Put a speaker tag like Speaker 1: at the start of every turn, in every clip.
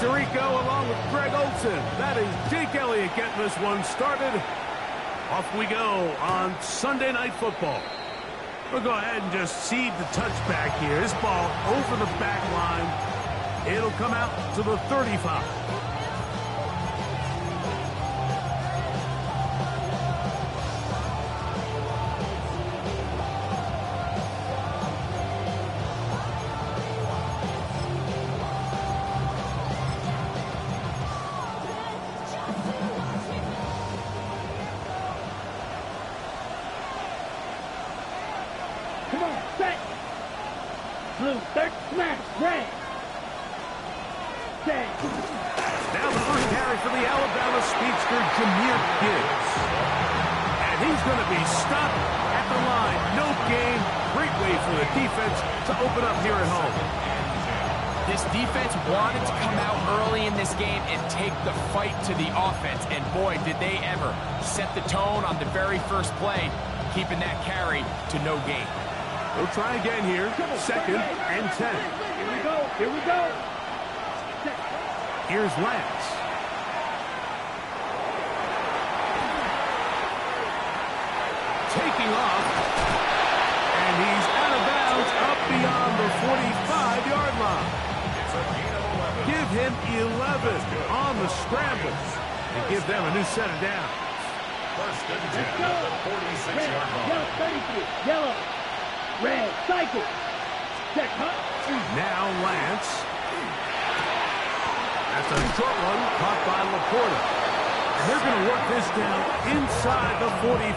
Speaker 1: Tirico along with Greg Olson. That is Jake Elliott getting this one started. Off we go on Sunday Night Football. We'll go ahead and just seed the touchback here. This ball over the back line. It'll come out to the 35.
Speaker 2: Blue, third smash, red. Set.
Speaker 1: Now the first carry for the Alabama speedster, Jahmyr Gibbs. And he's going to be stopped at the line. No gain. Great way for the defense to open up here at home.
Speaker 3: This defense wanted to come out early in this game and take the fight to the offense. And boy, did they ever set the tone on the very first play, keeping that carry to no gain.
Speaker 1: We'll try again here. 2nd and 10.
Speaker 2: Here we go. Here we go.
Speaker 1: Here's Lance. Taking off. And he's out of bounds up beyond the 45-yard line. Give him 11 on the scramble. And give them a new set of downs.
Speaker 4: First and 10 at the 46-yard line.
Speaker 2: Yellow 33. Yellow. Red, cycle. Check, huh?
Speaker 1: Now Lance. That's a short one caught by Laporta. And they're going to work this down inside the 45.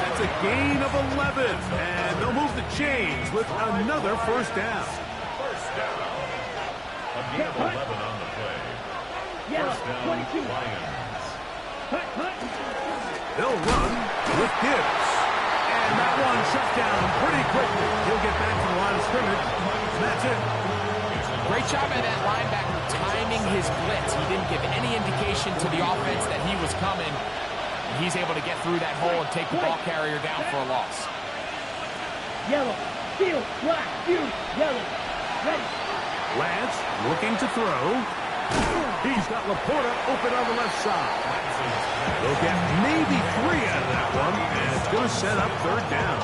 Speaker 1: That's a gain of 11. And they'll move the chains with another first down.
Speaker 4: First down. A gain of 11 on the play.
Speaker 2: Yellow,
Speaker 4: First down,
Speaker 2: 22.
Speaker 4: Lions.
Speaker 2: Hut.
Speaker 1: They'll run with Gibbs. And that one shut down pretty quickly. He'll get back to the line of scrimmage. That's it.
Speaker 3: Great job by that linebacker timing his blitz. He didn't give any indication to the offense that he was coming. And he's able to get through that hole and take the ball carrier down for a loss.
Speaker 2: Yellow, field, black, view, yellow. Ready.
Speaker 1: Lance looking to throw. He's got Laporta open on the left side. They'll get maybe 3 out of that one, and it's going to set up 3rd down.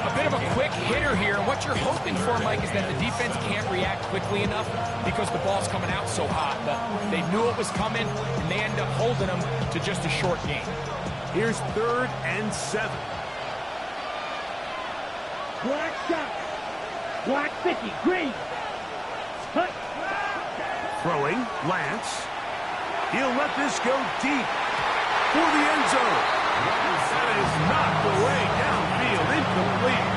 Speaker 3: A bit of a quick hitter here. What you're hoping for, Mike, is that the defense can't react quickly enough because the ball's coming out so hot. But they knew it was coming, and they end up holding them to just a short gain.
Speaker 1: Here's 3rd and 7.
Speaker 2: Black shot. Black 50, green. Hut.
Speaker 1: Throwing, Lance. He'll let this go deep for the end zone. That is knocked away downfield, incomplete.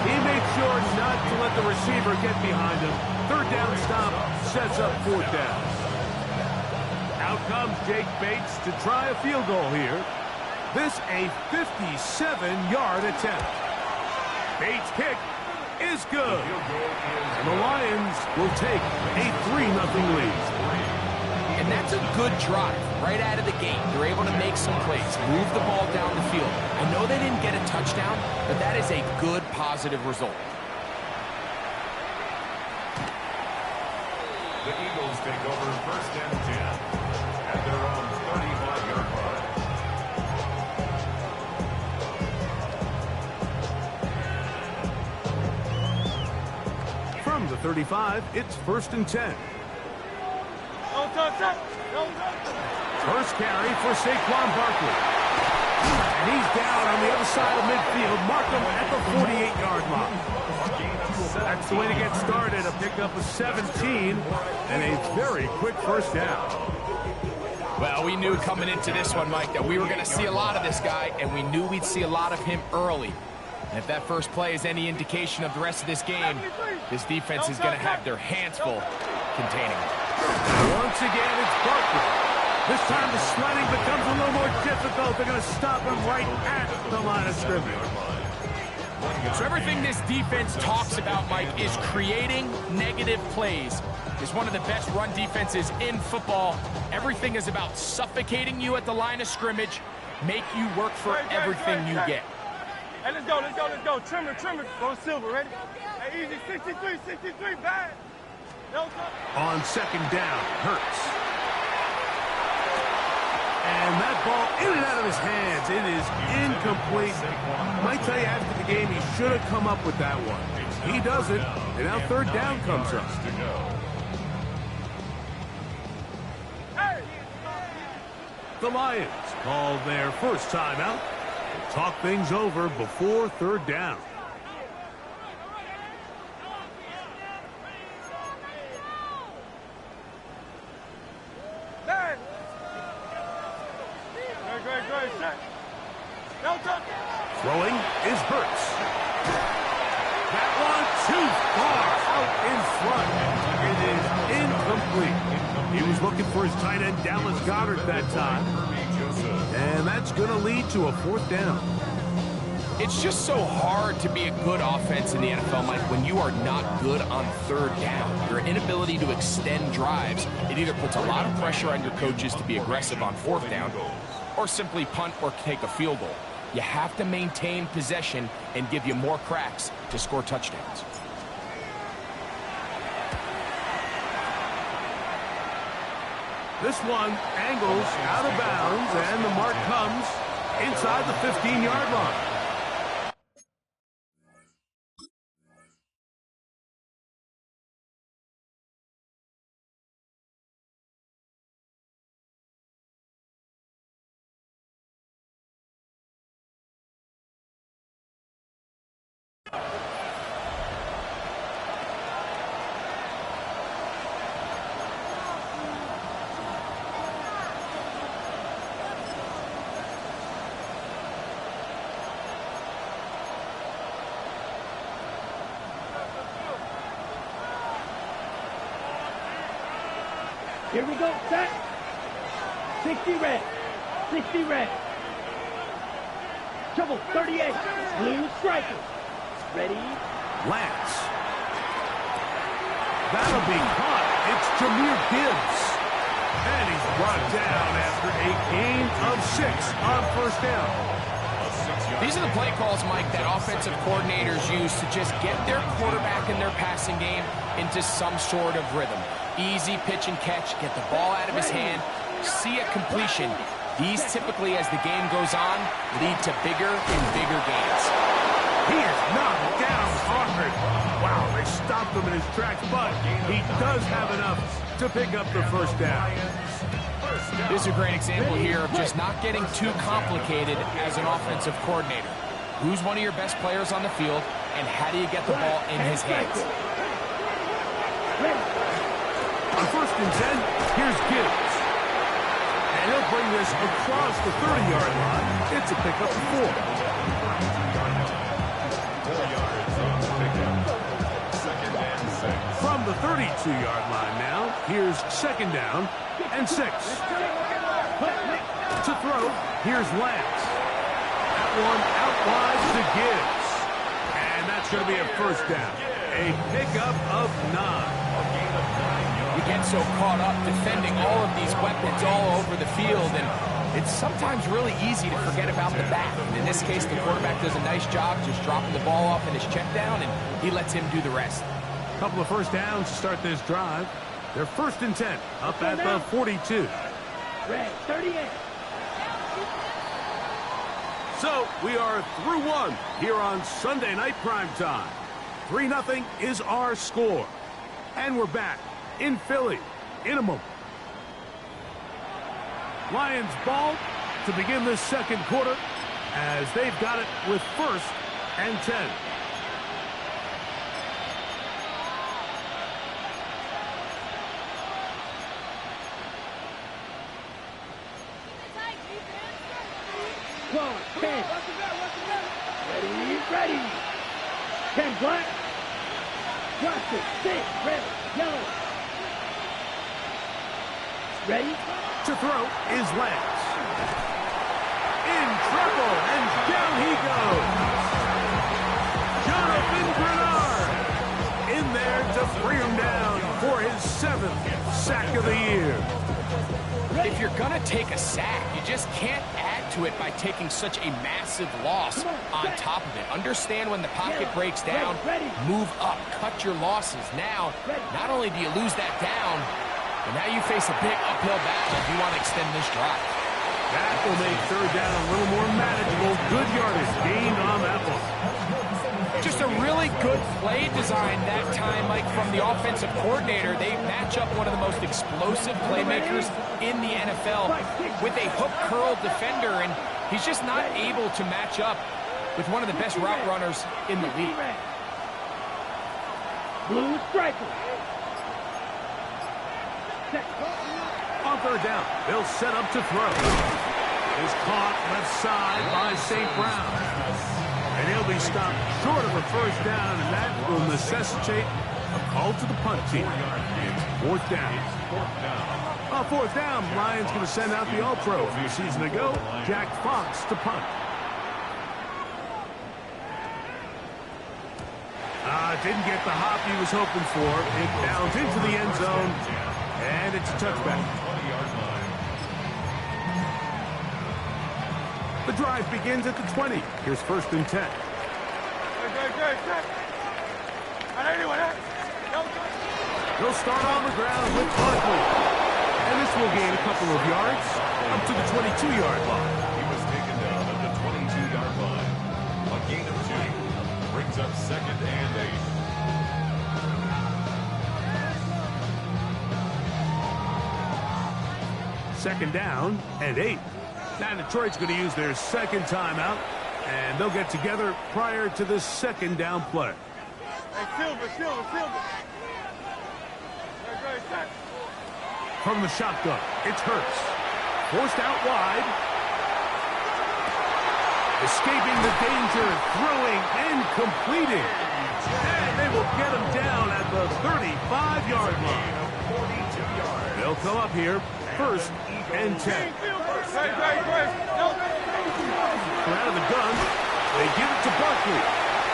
Speaker 1: He made sure not to let the receiver get behind him. 3rd down stop sets up 4th down. Out comes Jake Bates to try a field goal here. This a 57-yard attempt. Bates' kick is good. And the Lions will take a 3-0 lead.
Speaker 3: And that's a good drive right out of the gate. They're able to make some plays, move the ball down the field. I know they didn't get a touchdown, but that is a good, positive result.
Speaker 4: The Eagles take over 1st and 10 at their own 35-yard line.
Speaker 1: From the 35, it's 1st and 10. First carry for Saquon Barkley. And he's down on the other side of midfield. Mark him at the 48-yard line. That's the way to get started. A pickup of 17 and a very quick first down.
Speaker 3: Well, we knew coming into this one, Mike, that we were going to see a lot of this guy, and we knew we'd see a lot of him early. And if that first play is any indication of the rest of this game, this defense is going to have their hands full containing him.
Speaker 1: Once again, it's Barkley. This time the sledding becomes a little more difficult. They're going to stop him right at the line of scrimmage.
Speaker 3: So everything this defense talks about, Mike, is creating negative plays. It's one of the best run defenses in football. Everything is about suffocating you at the line of scrimmage, make you work for everything you get.
Speaker 5: Hey, let's go. Trimmer. Go Silver, ready? Hey, easy, 63, bad.
Speaker 1: On second down, Hurts. And that ball in and out of his hands. It is incomplete. Might tell you after the game he should have come up with that one. He doesn't, and now third down comes up. The Lions call their first timeout and talk things over before third down. Throwing is Hurts. That one too far out in front. It is incomplete. He was looking for his tight end Dallas Goedert that time. And that's going to lead to a fourth down.
Speaker 3: It's just so hard to be a good offense in the NFL, Mike, when you are not good on third down. Your inability to extend drives, it either puts a lot of pressure on your coaches to be aggressive on fourth down or simply punt or take a field goal. You have to maintain possession and give you more cracks to score touchdowns.
Speaker 1: This one angles out of bounds, and the mark comes inside the 15-yard line.
Speaker 2: Here we go, set. 60 red. 60 red. Trouble, 38. Blue striker. Ready?
Speaker 1: Lance. That'll be caught. It's Jahmyr Gibbs. And he's brought down after a gain of 6 on first down.
Speaker 3: These are the play calls, Mike, that offensive coordinators use to just get their quarterback and their passing game into some sort of rhythm. Easy pitch and catch, get the ball out of his hand, see a completion. These typically, as the game goes on, lead to bigger and bigger gains.
Speaker 1: He is knocked down hard. Wow, they stopped him in his tracks, but he does have enough to pick up the first down.
Speaker 3: This is a great example here of just not getting too complicated as an offensive coordinator. Who's one of your best players on the field, and how do you get the ball in his hands?
Speaker 1: On first and 10, here's Gibbs. And he'll bring this across the 30-yard line. It's a pickup of 4.
Speaker 4: 4 yards on the pickup. Second and 6.
Speaker 1: From the 32-yard line now, here's second down and 6. To throw, here's Lance. That one out wide to Gibbs. And that's going to be a first down. A pickup of 9.
Speaker 3: You get so caught up defending all of these weapons all over the field, and it's sometimes really easy to forget about the back. And in this case, the quarterback does a nice job just dropping the ball off in his check down, and he lets him do the rest.
Speaker 1: A couple of first downs to start this drive. They're first and 10, up at the 42.
Speaker 2: Red, 38.
Speaker 1: So we are through one here on Sunday Night Primetime. 3-0 is our score. And we're back in Philly in a moment. Lions ball to begin this second quarter as they've got it with first and 10.
Speaker 2: Close, 10. Ready. 10 black. Plastic, 6, red, yellow. Ready?
Speaker 1: To throw is Lance. In trouble, and down he goes. Jonathan Bernard in there to bring him down for his 7th sack of the year.
Speaker 3: If you're going to take a sack, you just can't add to it by taking such a massive loss on top of it. Understand when the pocket breaks down, move up, cut your losses. Now, not only do you lose that down, but now you face a big uphill battle if you want to extend this drive.
Speaker 1: That will make third down a little more manageable. Good yardage gained on that one.
Speaker 3: Just a really good play design that time, Mike, from the offensive coordinator. They match up one of the most explosive playmakers in the NFL with a hook curl defender, and he's just not able to match up with one of the best route runners in the league.
Speaker 2: Blue striker.
Speaker 1: On third down, they'll set up to throw. Is caught left side by St. Brown. And he'll be stopped short of a first down, and that will necessitate a call to the punt team. Fourth down. On fourth down, Lions going to send out the All-Pro from a season ago, Jack Fox, to punt. Didn't get the hop he was hoping for. It bounds into the end zone, and it's a touchback. The drive begins at the 20. Here's 1st and 10. They'll start on the ground with Barkley. And this will gain a couple of yards up to the 22-yard line.
Speaker 4: He was taken down at the 22-yard line. A gain of 2 brings up 2nd and
Speaker 1: 8. Second down and 8. Now Detroit's going to use their second timeout, and they'll get together prior to the second down play.
Speaker 5: Hey, Silver.
Speaker 1: From the shotgun, it's Hurts. Forced out wide. Escaping the danger, throwing and completing. And they will get him down at the 35-yard line. They'll come up here, 1st and 10. Out of the gun, they give it to Barkley.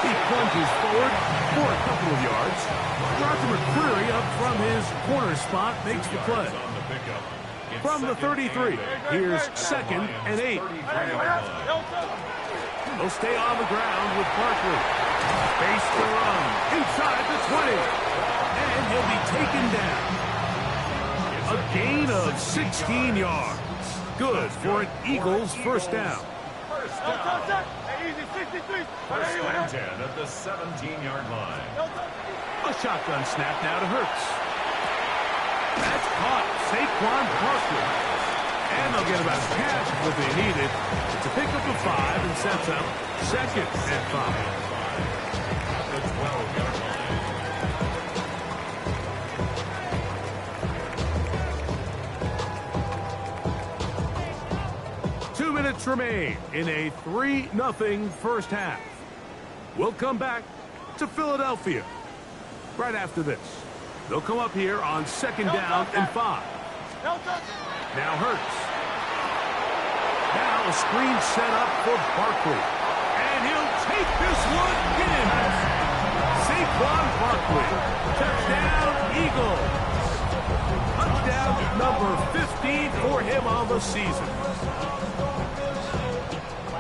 Speaker 1: He plunges forward for a couple of yards. Roger McCreary up from his corner spot makes the play. From the 33, here's 2nd and 8. They'll stay on the ground with Barkley. Face to run inside the 20. And he'll be taken down. A gain of 16 yards. Good for an Eagles first down.
Speaker 4: First and 10 at the 17-yard line.
Speaker 1: A shotgun snap now to Hurts. That's caught. Saquon Barkley. And they'll get about half of what they needed. It's a pickup of 5 and sets up 2nd and 5.
Speaker 4: The 12-yard line.
Speaker 1: 2 minutes remain in a 3-0 first half. We'll come back to Philadelphia right after this. They'll come up here on 2nd down and 5. Now Hurts. Now a screen set up for Barkley. And he'll take this one in. Saquon Barkley. Touchdown, Eagles. Touchdown number 15 for him on the season.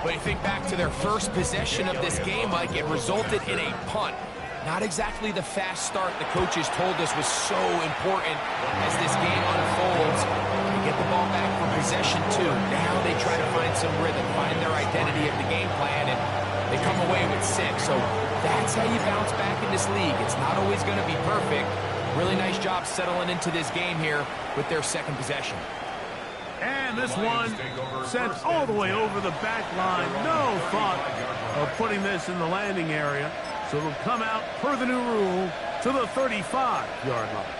Speaker 3: When you think back to their first possession of this game, Mike, it resulted in a punt. Not exactly the fast start the coaches told us was so important as this game unfolds. They get the ball back for possession 2. Now they try to find some rhythm, find their identity of the game plan, and they come away with 6. So that's how you bounce back in this league. It's not always going to be perfect. Really nice job settling into this game here with their second possession.
Speaker 1: And this one sent all the way over the back line. No thought of putting this in the landing area. So it'll come out per the new rule to the 35-yard line.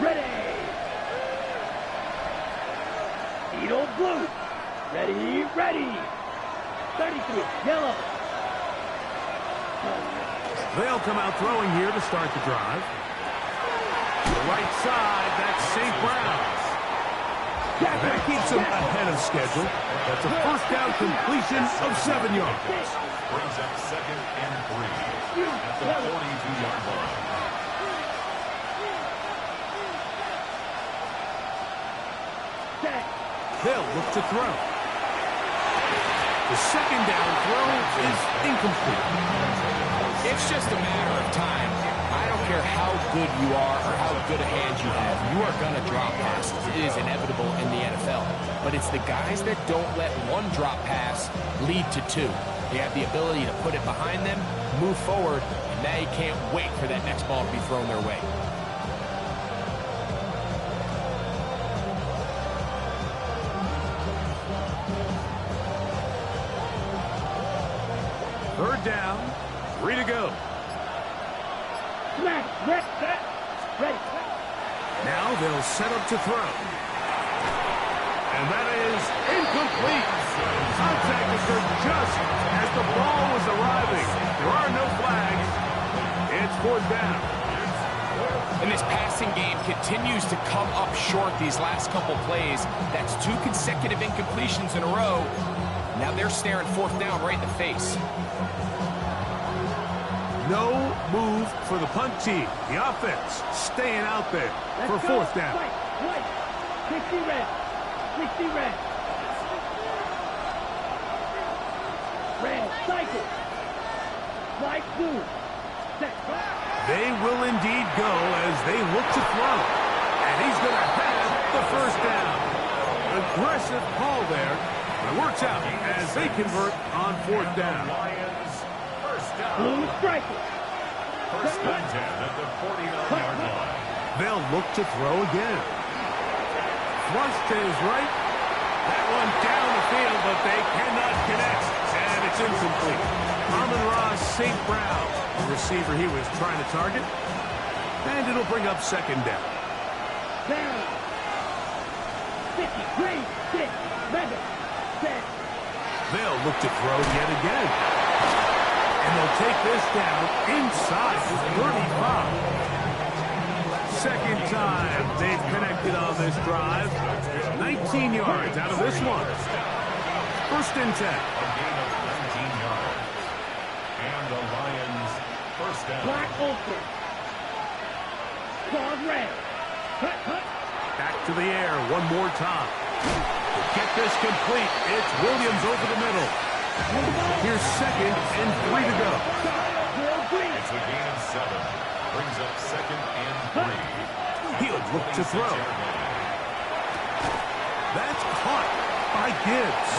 Speaker 2: Ready. Edo blue. Ready. 33, yellow.
Speaker 1: They'll come out throwing here to start the drive. The right side, that's St. Brown. That keeps him ahead of schedule. That's a first down completion of 7 yards.
Speaker 4: Brings up 2nd and 3 at the 42-yard line.
Speaker 1: They'll look to throw. The second down throw is incomplete.
Speaker 3: It's just a matter of time. I don't care how good you are or how good a hand you have. You are going to drop passes. It is inevitable in the NFL. But it's the guys that don't let one drop pass lead to two. They have the ability to put it behind them, move forward, and they can't wait for that next ball to be thrown their way.
Speaker 1: Third down, 3 to go.
Speaker 2: Ready.
Speaker 1: Now they'll set up to throw. And that is incomplete. Contact occurred just as the ball was arriving. There are no flags. It's fourth down.
Speaker 3: And this passing game continues to come up short these last couple plays. That's 2 consecutive incompletions in a row. Now they're staring fourth down right in the face.
Speaker 1: No move for the punt team. The offense staying out there for fourth down.
Speaker 2: Right. 60 red. Red, cycle. Right, blue.
Speaker 1: They will indeed go as they look to throw. And he's going to have the first down. Aggressive call there. It works out as they convert on fourth down.
Speaker 2: Blue striker.
Speaker 4: First and 10 at the 49-yard line.
Speaker 1: They'll look to throw again. Flush to his right. That one down the field, but they cannot connect. And it's incomplete. Amon-Ra St. Brown, the receiver he was trying to target. And it'll bring up second down.
Speaker 2: Down. 50, green, 6, mega, 10.
Speaker 1: They'll look to throw yet again. And they'll take this down inside the 35. Second time they've connected on this drive. 19 yards out of this one. First and 10.
Speaker 4: A gain of 19 yards. And the Lions first down.
Speaker 2: Black open. Claws red. Cut.
Speaker 1: Back to the air one more time. To get this complete, it's Williams over the middle. Here's second and 3 to go.
Speaker 4: It's a gain of 7. Brings up second and 3.
Speaker 1: He'll look to throw. That's caught by Gibbs.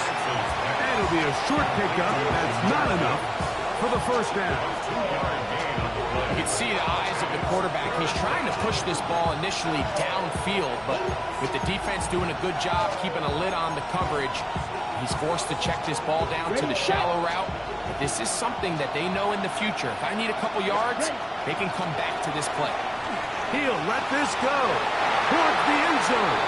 Speaker 1: And it'll be a short pickup. That's not enough for the first down.
Speaker 3: You can see the eyes of the quarterback. He's trying to push this ball initially downfield, but with the defense doing a good job keeping a lid on the coverage, he's forced to check this ball down to the shallow route. This is something that they know in the future. If I need a couple yards, they can come back to this play.
Speaker 1: He'll let this go towards the end zone.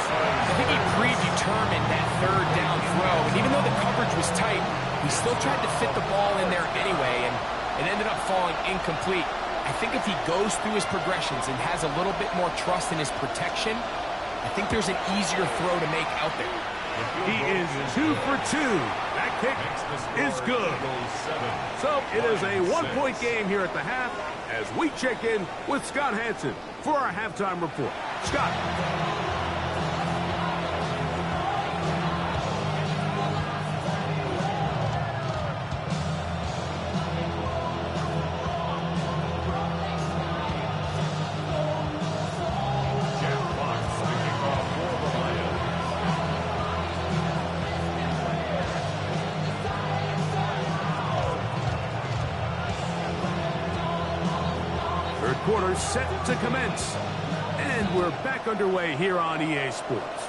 Speaker 3: I think he predetermined that third down throw, and even though the coverage was tight, he still tried to fit the ball in there anyway, and it ended up falling incomplete. I think if he goes through his progressions and has a little bit more trust in his protection, I think there's an easier throw to make out there.
Speaker 1: He is 2 for 2. That kick is good. So it is a one-point game here at the half as we check in with Scott Hanson for our halftime report. Scott. Quarter set to commence. And we're back underway here on EA Sports.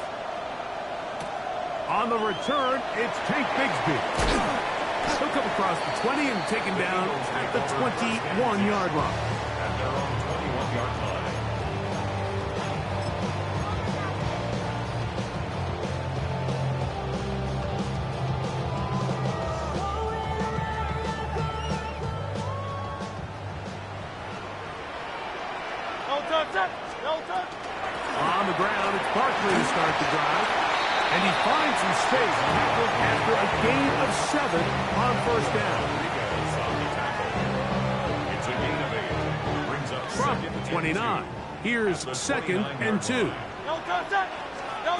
Speaker 1: On the return, it's Tank Bigsby. He'll come across the 20 and taken down at the 21-yard line.
Speaker 4: At their own 21-yard line.
Speaker 1: On the ground, it's Barkley to start the drive. And he finds some space after a gain of 7 on first down.
Speaker 4: It's a gain of 8. Brings up
Speaker 1: From
Speaker 4: second
Speaker 1: 29. Here's second and 2.
Speaker 5: No contact. No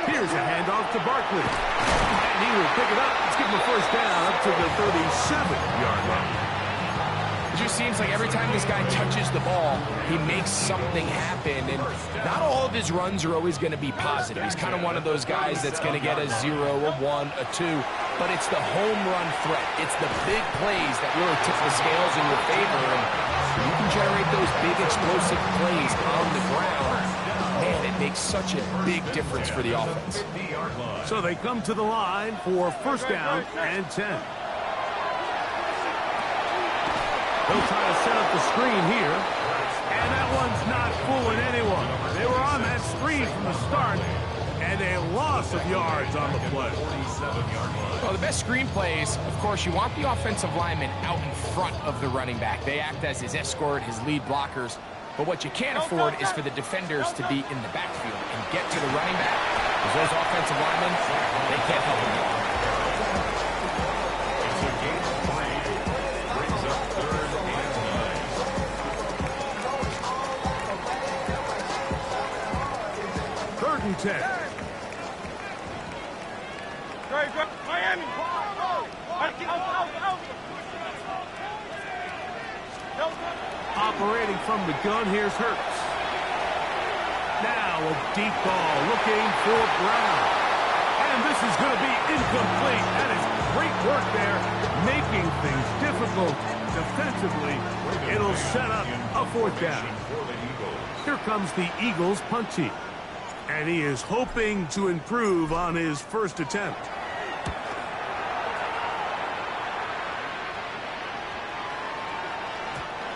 Speaker 1: Here's a handoff to Barkley. And he will pick it up. Let's give him a first down up to the 37-yard line.
Speaker 3: It just seems like every time this guy touches the ball, he makes something happen. And not all of his runs are always going to be positive. He's kind of one of those guys that's going to get a 0, a 1, a 2. But it's the home run threat. It's the big plays that really tip the scales in your favor. And you can generate those big explosive plays on the ground. Man, it makes such a big difference for the offense.
Speaker 1: So they come to the line for first down and 10. They'll try to set up the screen here. And that one's not fooling anyone. They were on that screen from the start. And a loss of yards on the play.
Speaker 3: Well, the best screen plays, of course, you want the offensive lineman out in front of the running back. They act as his escort, his lead blockers. But what you can't afford is for the defenders to be in the backfield and get to the running back, because those offensive linemen, they can't help him.
Speaker 4: It's a game of 3. Brings up 3rd and 9.
Speaker 1: 3rd and 10.
Speaker 5: Miami.
Speaker 1: Operating from the gun, here's Hurts. Now a deep ball looking for Brown. And this is going to be incomplete. That is great work there, making things difficult defensively. It'll set up a 4th down. Here comes the Eagles punt team. And he is hoping to improve on his first attempt.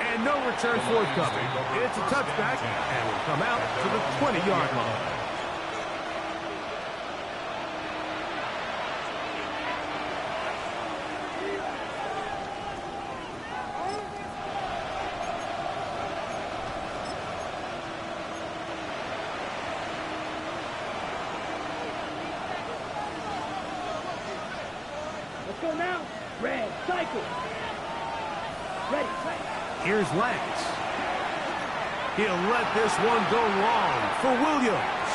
Speaker 1: And no return forthcoming. It's a touchback, and will come out to the 20-yard line.
Speaker 2: Let's go now. Red, cycle. Ready.
Speaker 1: Here's Lance. He'll let this one go long for Williams.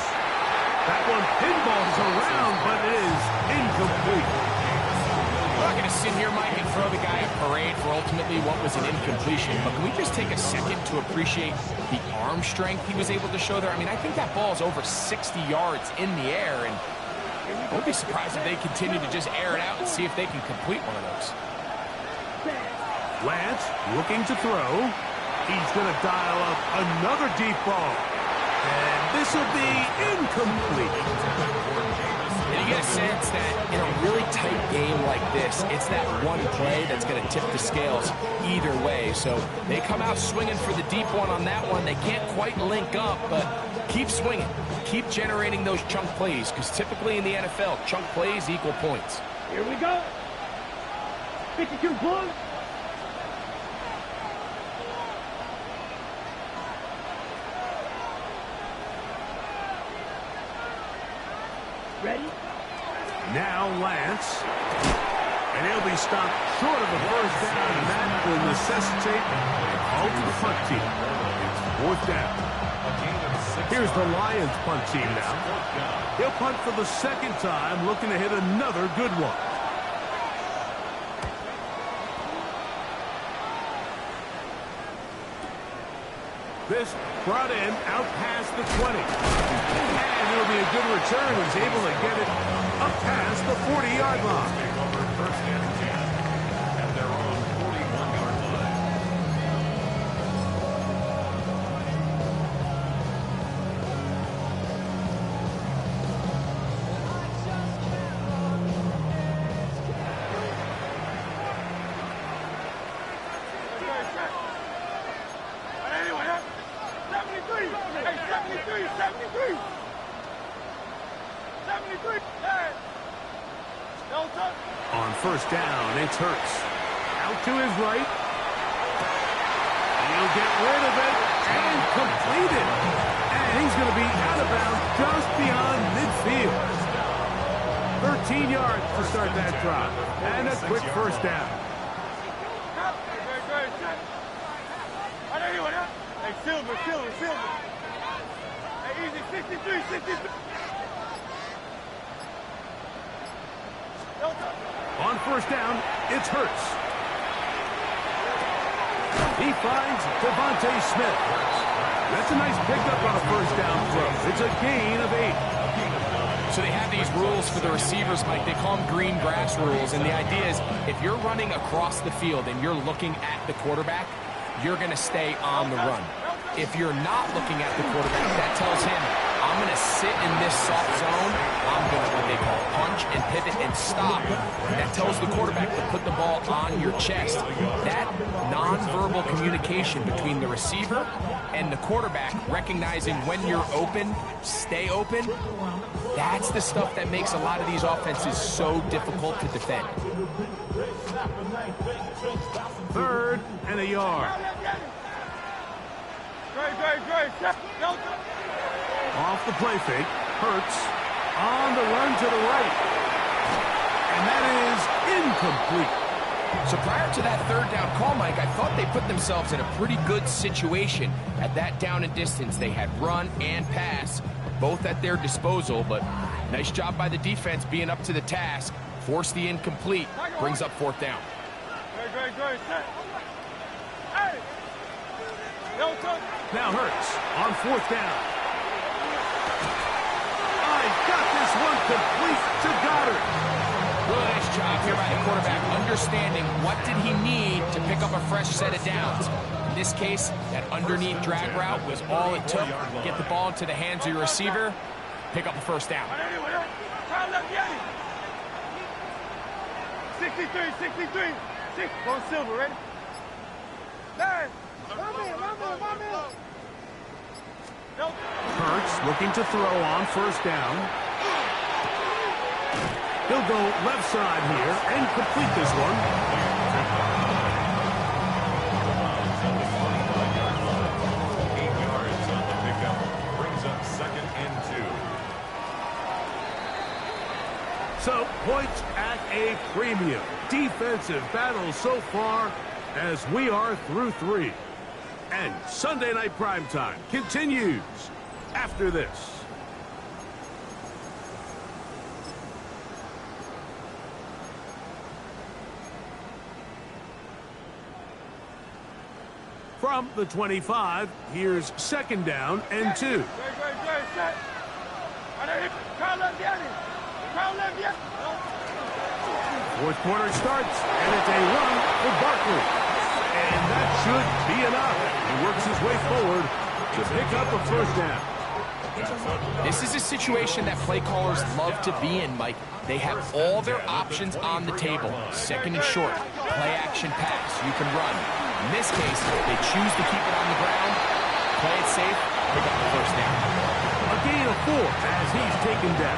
Speaker 1: That one pinballs around, but it is incomplete.
Speaker 3: We're not going to sit here, Mike, and throw the guy a parade for ultimately what was an incompletion, but can we just take a second to appreciate the arm strength he was able to show there? I mean, I think that ball is over 60 yards in the air, and I won't be surprised if they continue to just air it out and see if they can complete one of those.
Speaker 1: Lance looking to throw. He's going to dial up another deep ball. And this will be incomplete.
Speaker 3: And you get a sense that in a really tight game like this, it's that one play that's going to tip the scales either way. So they come out swinging for the deep one on that one. They can't quite link up, but keep swinging. Keep generating those chunk plays, because typically in the NFL, chunk plays equal points.
Speaker 2: Here we go. 52 Bulls. Ready?
Speaker 1: Now Lance. And he'll be stopped short of the first down, and that will necessitate an ultimate punt team. It's 4th down. Here's the Lions punt team now. He'll punt for the 2nd time, looking to hit another good one. This brought in out past the 20. And it'll be a good return. He's able to get it up past the 40-yard line.
Speaker 4: First and 10. And they're on 41-yard line.
Speaker 1: On first down, it's Hurts. Out to his right. He'll get rid of it and complete it. And he's going to be out of bounds just beyond midfield. 13 yards to start that drive. And a quick first down.
Speaker 5: Hey, Silver. Hey, Easy, 63, 63.
Speaker 1: On first down, it's Hurts. He finds Devontae Smith. That's a nice pickup on a first down throw. It's a gain of 8.
Speaker 3: So they have these rules for the receivers, Mike. They call them green grass rules. And the idea is if you're running across the field and you're looking at the quarterback, you're going to stay on the run. If you're not looking at the quarterback, that tells him, I'm going to sit in this soft zone. I'm going to, what they call, punch and pivot and stop. And that tells the quarterback to put the ball on your chest. That nonverbal communication between the receiver and the quarterback, recognizing when you're open, stay open, that's the stuff that makes a lot of these offenses so difficult to defend.
Speaker 1: 3rd and a yard.
Speaker 5: Great.
Speaker 1: Off the play fake, Hurts on the run to the right. And that is incomplete.
Speaker 3: So prior to that 3rd down call, Mike, I thought they put themselves in a pretty good situation at that down and distance. They had run and pass, both at their disposal, but nice job by the defense being up to the task. Force the incomplete, brings up 4th down.
Speaker 5: Great. Hey!
Speaker 1: Now Hurts on 4th down. I got this one complete to Goddard.
Speaker 3: Really nice job here by the quarterback, understanding what did he need to pick up a fresh set of downs. In this case, that underneath drag route was all it took. Get the ball into the hands of your receiver, pick up a 1st down.
Speaker 5: 63. 6. Go Silver, ready? 9. My man.
Speaker 1: Hurts looking to throw on 1st down. He'll go left side here and complete this one.
Speaker 4: 8 yards on the pickup. Brings up 2nd and 2.
Speaker 1: So, points at a premium. Defensive battle so far as we are through 3. And Sunday Night Primetime continues after this. From the 25, here's 2nd down and 2.
Speaker 5: Great. Set. Crowd left, yeah.
Speaker 1: 4th quarter starts, and it's a run for Barkley. And that should be enough. He works his way forward to pick up a 1st down.
Speaker 3: This is a situation that play callers love to be in, Mike. They have all their options on the table. 2nd and short, play action pass, you can run. In this case, they choose to keep it on the ground, play it safe, pick up the 1st down.
Speaker 1: A gain of 4 as he's taken down.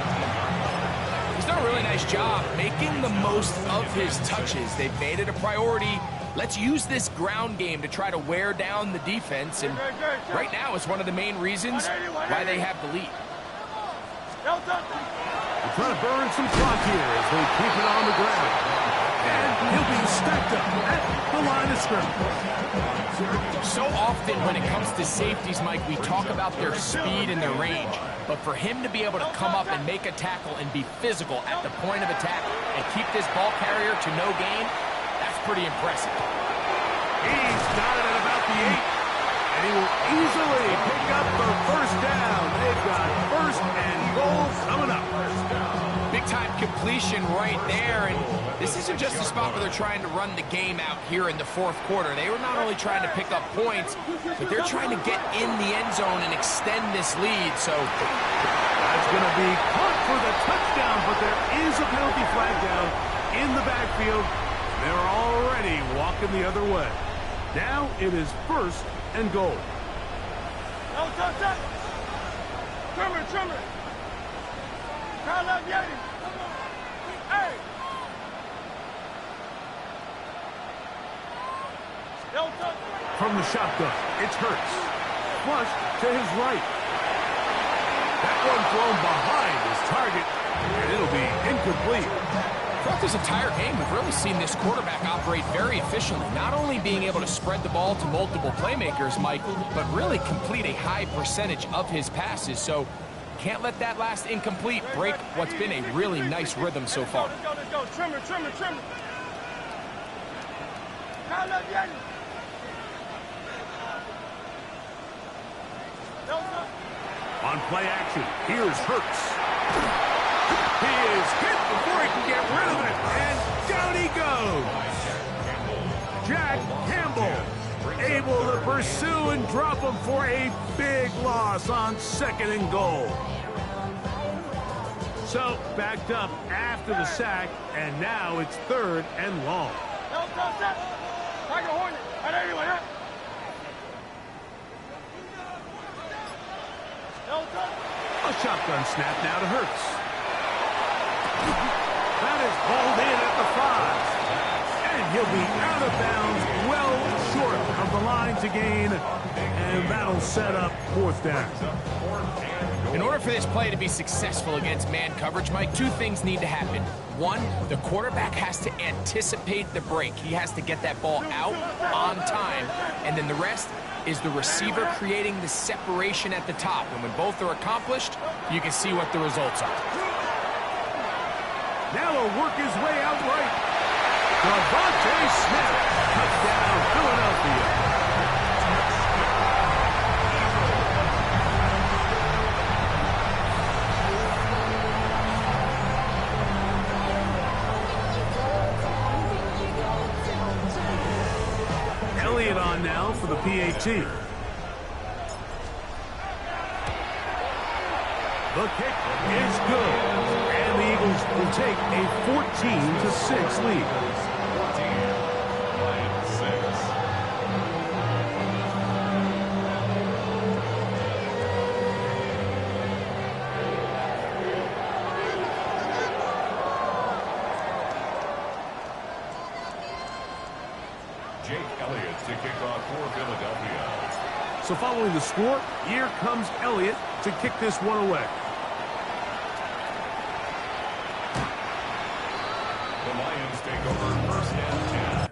Speaker 3: He's done a really nice job making the most of his touches. They've made it a priority. Let's use this ground game to try to wear down the defense, and right now it's one of the main reasons why they have the lead.
Speaker 1: They're trying to burn some clock here as they keep it on the ground. And he'll be stacked up at the line of scrimmage.
Speaker 3: So often when it comes to safeties, Mike, we talk about their speed and their range. But for him to be able to come up and make a tackle and be physical at the point of attack and keep this ball carrier to no gain, that's pretty impressive.
Speaker 1: He's got it at about the 8. And he will easily pick up the 1st down. They've got 1st and goal coming up.
Speaker 3: Big-time completion right there, and this isn't just a spot where they're trying to run the game out here in the 4th quarter. They were not only trying to pick up points, but they're trying to get in the end zone and extend this lead, so
Speaker 1: that's going to be caught for the touchdown, but there is a penalty flag down in the backfield. They're already walking the other way. Now it is 1st and goal.
Speaker 5: Trimmer. Crowd left, Yeti. Hey.
Speaker 1: From the shotgun, it's Hurts. Flush to his right. That one thrown behind his target, and it'll be incomplete.
Speaker 3: Throughout this entire game, we've really seen this quarterback operate very efficiently, not only being able to spread the ball to multiple playmakers, Mike, but really complete a high percentage of his passes. So can't let that last incomplete break what's been a really nice rhythm so far.
Speaker 5: Let's go. Trimmer. Kyle left Yanni.
Speaker 1: On play action, here's Hurts. He is hit before he can get rid of it, and down he goes. Jack Campbell able to pursue and drop him for a big loss on 2nd and goal. So, backed up after the sack, and now it's 3rd and long.
Speaker 5: Tiger Hornet. Anyway,
Speaker 1: A shotgun snap now to Hurts. That is hauled in at the 5. And he'll be out of bounds, well short of the line to gain. And that'll set up 4th down.
Speaker 3: In order for this play to be successful against man coverage, Mike, 2 things need to happen. 1, the quarterback has to anticipate the break. He has to get that ball out on time. And then the rest is the receiver creating the separation at the top. And when both are accomplished, you can see what the results are.
Speaker 1: Now he'll work his way out right. Devontae Smith, touchdown, Philadelphia. Elliott on now for the PAT. The kick is good, and the Eagles will take a 14-6 lead.
Speaker 4: 14-6. Jake Elliott to kick off for Philadelphia.
Speaker 1: So following the score, here comes Elliott to kick this one away.
Speaker 4: The Lions take over 1st and 10.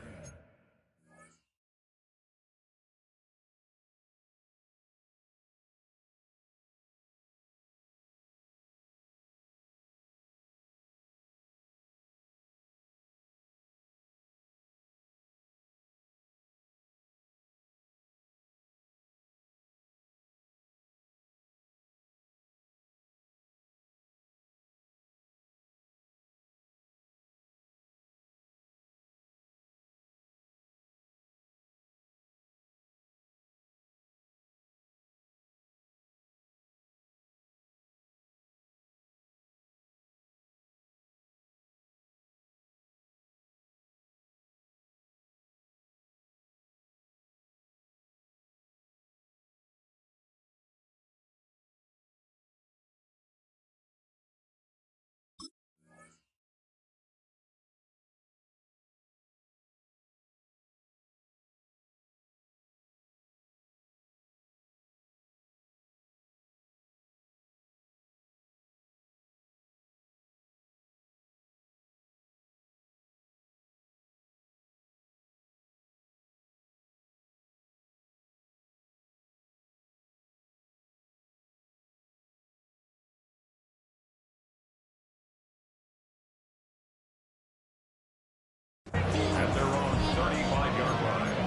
Speaker 4: At their own 35-yard line.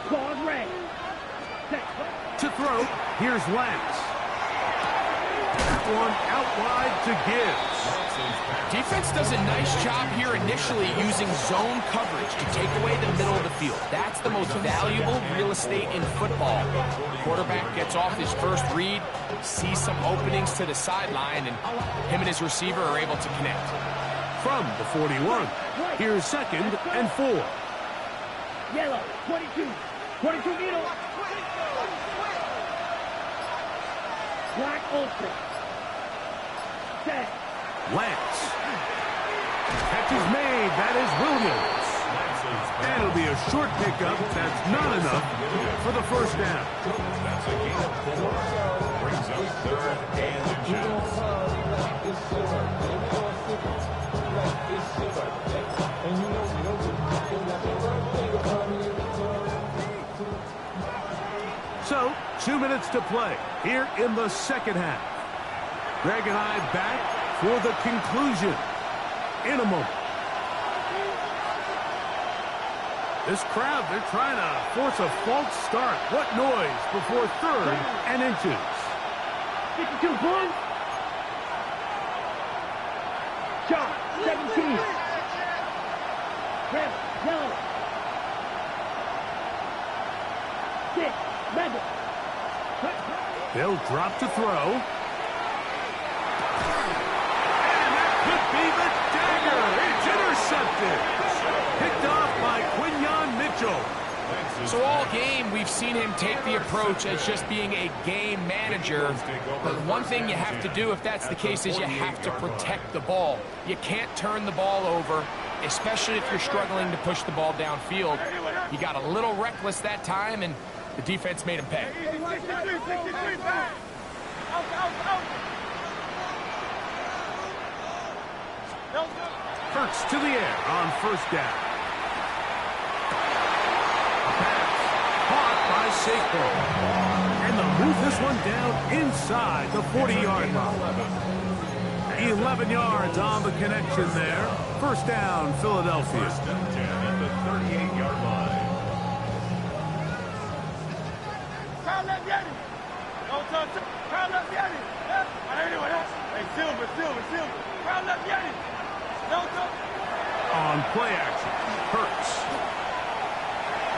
Speaker 2: Claude Ray.
Speaker 1: To throw, here's Lance. That one out wide to Gibbs.
Speaker 3: Defense does a nice job here initially using zone coverage to take away the middle of the field. That's the most valuable real estate in football. Quarterback gets off his first read, sees some openings to the sideline, and him and his receiver are able to connect.
Speaker 1: From the 41, here's 2nd and 4.
Speaker 2: Yellow. 22. 22 needle. Black ultra. Set.
Speaker 1: Lance. Catch is made. That is Williams. And it'll be a short pickup. That's not enough for the first down.
Speaker 4: That's a gain of 4. Brings up third and inches.
Speaker 1: So, 2 minutes to play here in the second half. Greg and I back for the conclusion in a moment. This crowd, they're trying to force a false start. What noise before third and inches.
Speaker 2: 52 points. Shot. 17. Red. Yellow. 6. Mendel.
Speaker 1: They'll drop to throw. And that could be the dagger. It's intercepted. Picked off by Quinyon Mitchell.
Speaker 3: So all game, we've seen him take the approach as just being a game manager. But one thing you have to do if that's the case is you have to protect the ball. You can't turn the ball over, especially if you're struggling to push the ball downfield. He got a little reckless that time, and the defense made him pay.
Speaker 5: 63 back. Out.
Speaker 1: Hurts to the air on first down. Pass caught by Saquon. And they'll move this one down inside the 40-yard line. 11 yards on the connection there. First down, Philadelphia.
Speaker 4: First and 10 at the 38-yard line.
Speaker 5: Kyle left Yeti. No touch. Kyle left Yeti. Anyway, hey, Silver. Kyle left Yeti. No touch.
Speaker 1: On play action, Hurts.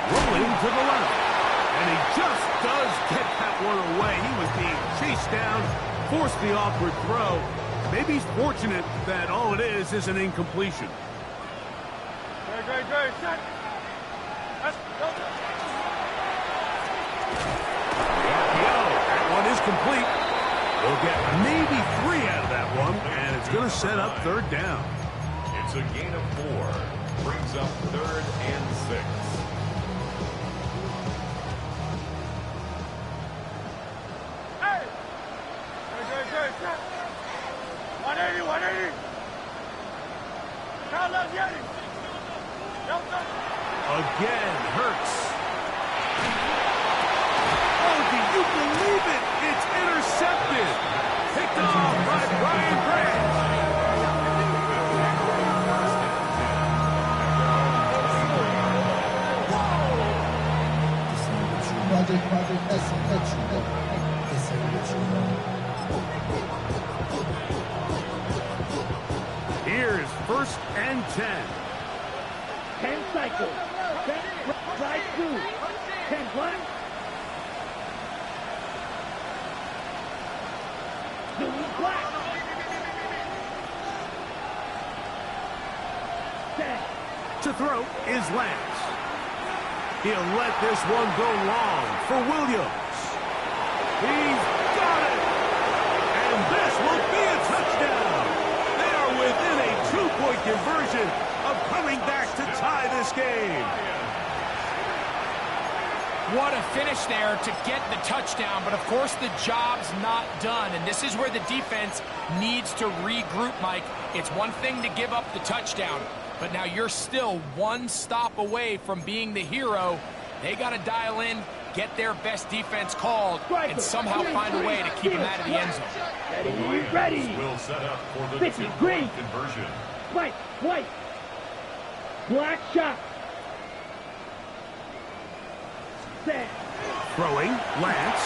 Speaker 1: Rolling to the left. And he just does get that one away. He was being chased down, forced the awkward throw. Maybe he's fortunate that all it is an incompletion.
Speaker 5: Great. Set.
Speaker 1: That one is complete. We'll get maybe 3 out of that one, and it's going to set up third down.
Speaker 4: It's a gain of 4. Brings up third and 6.
Speaker 5: Hey. Great. Set. 180. Kyle left Yeti. No touch.
Speaker 1: Again, Hurts. Oh, do you believe it? It's intercepted. Picked off by Brian Branch. Here's first and 10.
Speaker 2: 10 cycles. Set. Right through. 10 black. Doing black. Set.
Speaker 1: To throw is Lance. He'll let this one go long for Williams. He's got it. And this will be a touchdown. They are within a 2-point conversion of coming back to tie this game.
Speaker 3: What a finish there to get the touchdown, but of course the job's not done, and this is where the defense needs to regroup, Mike. It's one thing to give up the touchdown, but now you're still one stop away from being the hero. They got to dial in, get their best defense called, and somehow find a way to keep them out of the end zone.
Speaker 5: Ready.
Speaker 4: Will set up for the
Speaker 2: 50,
Speaker 4: 2-point
Speaker 2: green.
Speaker 4: conversion.
Speaker 2: White. Black shot. Set.
Speaker 1: Throwing, Lance.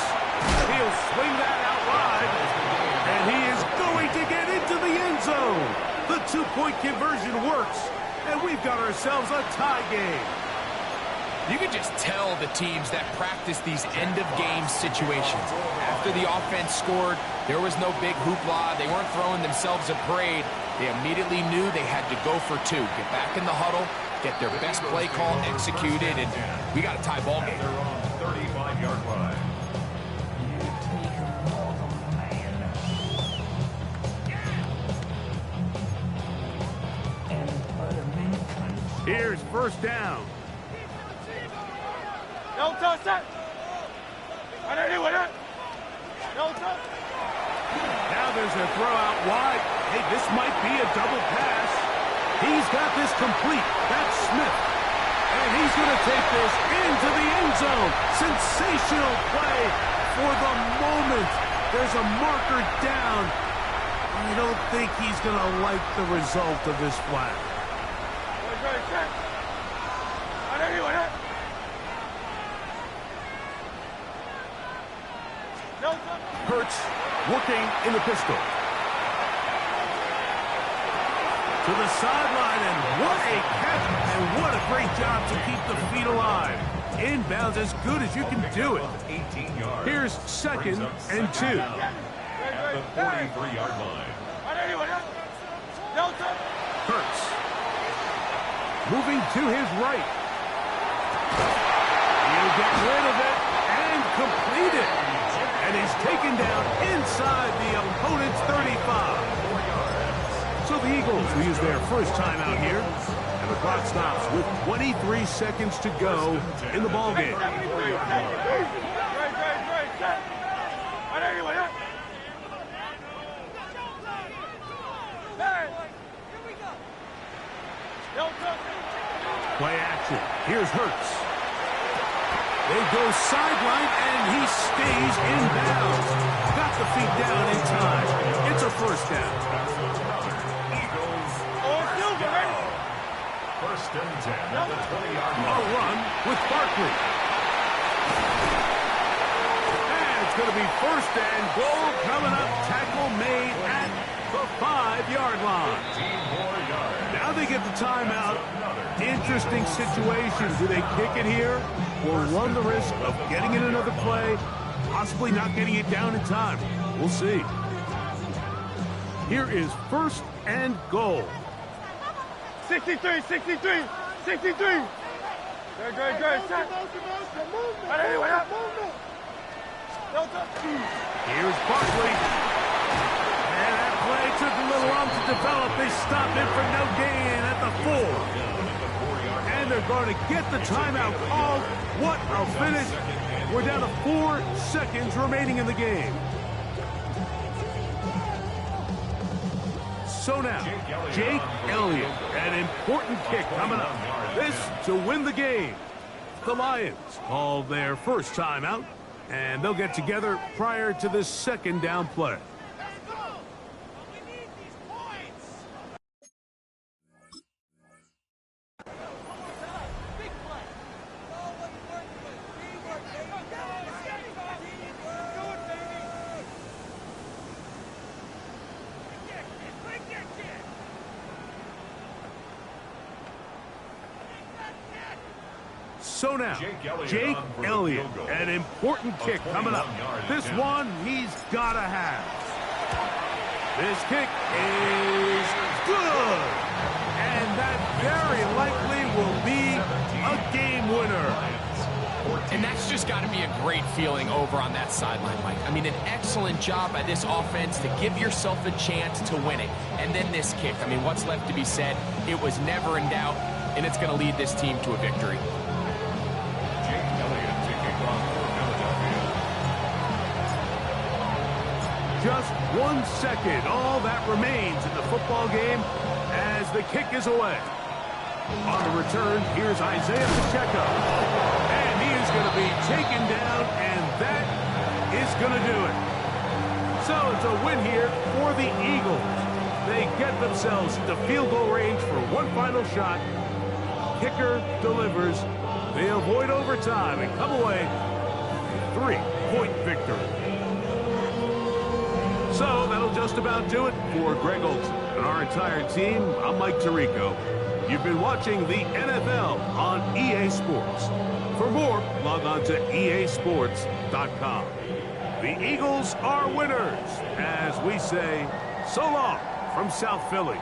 Speaker 1: He'll swing that out wide. And he is going to get into the end zone. The 2-point conversion works. And we've got ourselves a tie game.
Speaker 3: You can just tell the teams that practice these end-of-game situations. After the offense scored, there was no big hoopla. They weren't throwing themselves a parade. They immediately knew they had to go for 2. Get back in the huddle, get their best play call executed, and we got a tie ball game.
Speaker 4: They're on the 35-yard line.
Speaker 1: Here's first down.
Speaker 5: No touch that. I don't know that. No touch.
Speaker 1: Now there's a throw out wide. Hey, this might be a double pass. He's got this complete. That's Smith. And he's going to take this into the end zone. Sensational play for the moment. There's a marker down. I don't think he's going to like the result of this flag.
Speaker 5: I don't know that. No touch.
Speaker 1: Hurts working in the pistol. To the sideline, and what a catch, and what a great job to keep the feet alive. Inbounds as good as you can do it.
Speaker 4: 18 yards.
Speaker 1: Here's second and 2.
Speaker 4: At the 43-yard line.
Speaker 5: I don't know that. No touch.
Speaker 1: Hurts. Moving to his right. He'll get rid of it and complete it. And he's taken down inside the opponent's 35. So the Eagles will use their first timeout here. And the clock stops with 23 seconds to go in the ballgame.
Speaker 5: I don't know that. No touch.
Speaker 1: Play action. Here's Hurts. They go sideline, and he stays inbounds. Got the feet down in time. It's a first down.
Speaker 4: First and 10 at the 20-yard
Speaker 1: A
Speaker 4: line.
Speaker 1: run with Barkley. And it's going to be first and goal coming up. Tackle made at the 5-yard line.
Speaker 4: 15 more yards.
Speaker 1: Now they get the timeout. Interesting situation. Do they kick it here or run the risk of getting in another play, possibly not getting it down in time? We'll see. Here is first and goal.
Speaker 5: 63, 63, 63. Good. Set. I don't know that. No touch.
Speaker 1: Here's Barkley. And that play took a little long to develop. They stopped it for no gain at the 4. And they're going to get the timeout called. What a finish. We're down to 4 seconds remaining in the game. So now, Jake Elliott, an important kick coming up. This to win the game. The Lions call their first timeout, and they'll get together prior to this second down play. So now, Jake Elliott, an important kick coming up. This one he's got to have. This kick is good. And that very likely will be a game winner.
Speaker 3: And that's just got to be a great feeling over on that sideline, Mike. I mean, an excellent job by this offense to give yourself a chance to win it. And then this kick. I mean, what's left to be said? It was never in doubt, and it's going to lead this team to a victory.
Speaker 1: Just 1 second, all that remains in the football game as the kick is away. On the return, here's Isaiah Pacheco. And he is going to be taken down, and that is going to do it. So it's a win here for the Eagles. They get themselves into field goal range for one final shot. Kicker delivers. They avoid overtime and come away with a 3-point victory. So that'll just about do it for Greg Olsen and our entire team. I'm Mike Tirico. You've been watching the NFL on EA Sports. For more, log on to easports.com. The Eagles are winners, as we say, so long from South Philly.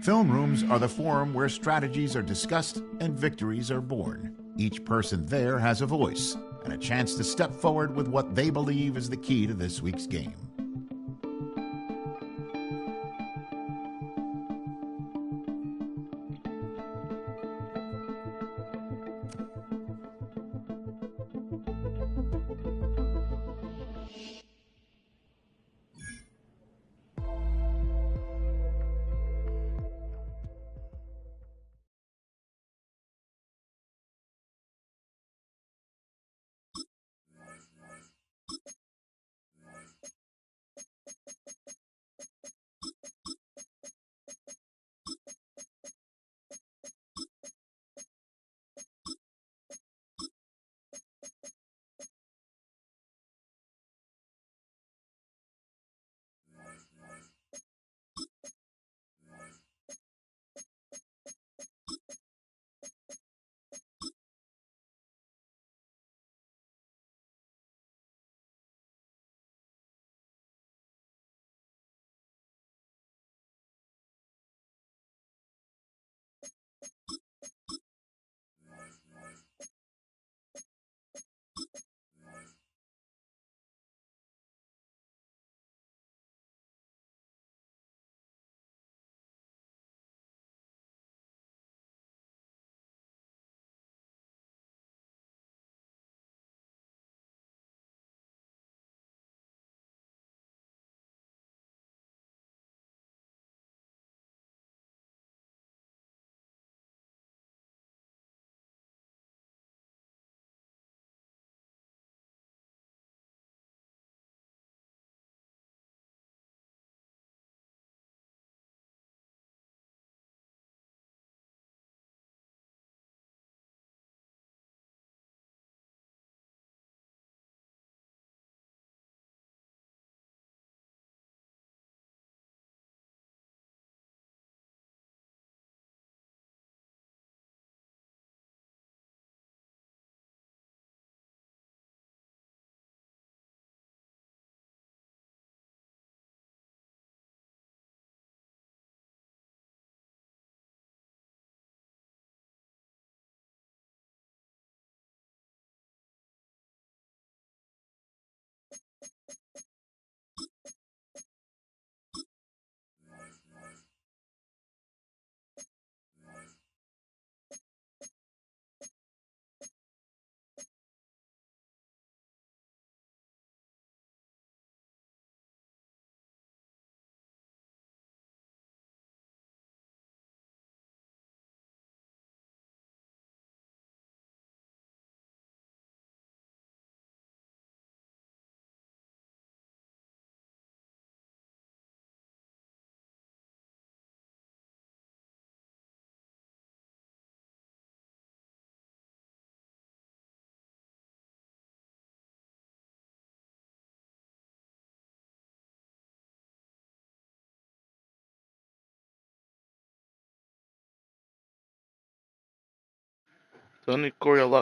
Speaker 6: Film rooms are the forum where strategies are discussed and victories are born. Each person there has a voice and a chance to step forward with what they believe is the key to this week's game.
Speaker 7: Tony Coriola